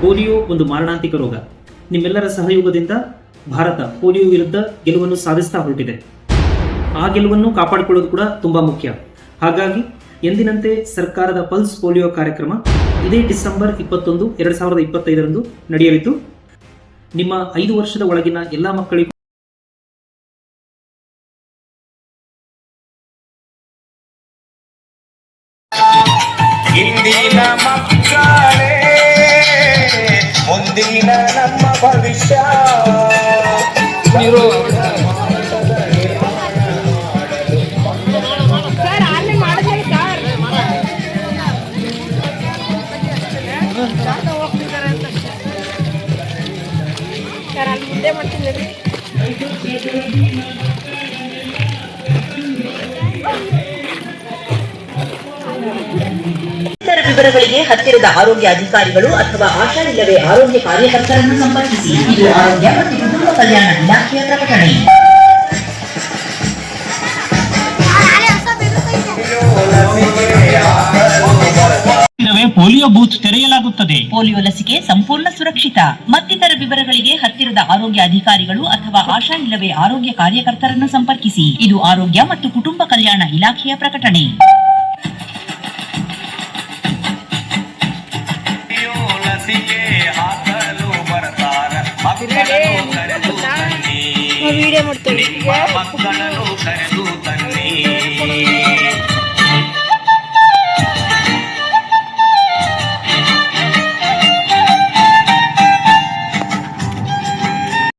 Polio ಒಂದು ಮಾರಣಾಂತಿಕ ರೋಗ. ನಿಮ್ಮೆಲ್ಲರ ಸಹಯೋಗದಿಂದ ಭಾರತ ಪೋಲಿಯೋ ವಿರುದ್ಧ ಗೆಲುವನ್ನು ಸಾಧಿಸ್ತಾ ಹೊರಟಿದೆ. ಆ ಗೆಲುವನ್ನು ಕಾಪಾಡಿಕೊಳ್ಳೋದು ಕೂಡ ತುಂಬಾ ಮುಖ್ಯ. ಹಾಗಾಗಿ ಎಂದಿನಂತೆ ಸರ್ಕಾರದ ಪಲ್ಸ್ ಪೋಲಿಯೋ ಕಾರ್ಯಕ್ರಮ ಇದೇ ಡಿಸೆಂಬರ್ 21, 2025 ನಡೆಯಲಿದ್ದು ನಿಮ್ಮ 5 ವರ್ಷದ ಒಳಗಿನ ಎಲ್ಲ ಮಕ್ಕಳಿಗೂ ಇಂದಿನ ಮಕ್ಕಳೇ ಮುಂದಿನ ನಮ್ಮ ಭವಿಷ್ಯ. ಇತರ ವಿವರಗಳಿಗೆ ಹತ್ತಿರದ ಆರೋಗ್ಯ ಅಧಿಕಾರಿಗಳು ಅಥವಾ ಆಶಾ ಇಲ್ಲವೇ ಆರೋಗ್ಯ ಕಾರ್ಯಕರ್ತರನ್ನು ಸಂಪರ್ಕಿಸಿ. ಇದು ಆರೋಗ್ಯ ಮತ್ತು ಕುಟುಂಬ ಕಲ್ಯಾಣ ಇಲಾಖೆಯ ಪ್ರಕಟಣೆ. Polio booth ತೆರೆಯಲಾಗುತ್ತದೆ. ಪೋಲಿಯೋ ಲಸಿಕೆ ಸಂಪೂರ್ಣ ಸುರಕ್ಷಿತ. ಮತ್ತಿತರ ವಿವರಗಳಿಗೆ ಹತ್ತಿರದ ಆರೋಗ್ಯ ಅಧಿಕಾರಿಗಳು ಅಥವಾ ಆಶಾ ಇಲ್ಲವೇ ಆರೋಗ್ಯ ಕಾರ್ಯಕರ್ತರನ್ನು ಸಂಪರ್ಕಿಸಿ. ಇದು ಆರೋಗ್ಯ ಮತ್ತು ಕುಟುಂಬ ಕಲ್ಯಾಣ ಇಲಾಖೆಯ ಪ್ರಕಟಣೆ. ಲಸಿಕೆ ಹಾಕಲು ಬರ್ತಾರ ಮಕ್ಕಳನ್ನು ಕರೆದು ತನ್ನಿ, ನಿಮ್ಮ ಮಕ್ಕಳನ್ನು ಕರೆದು ತನ್ನಿ.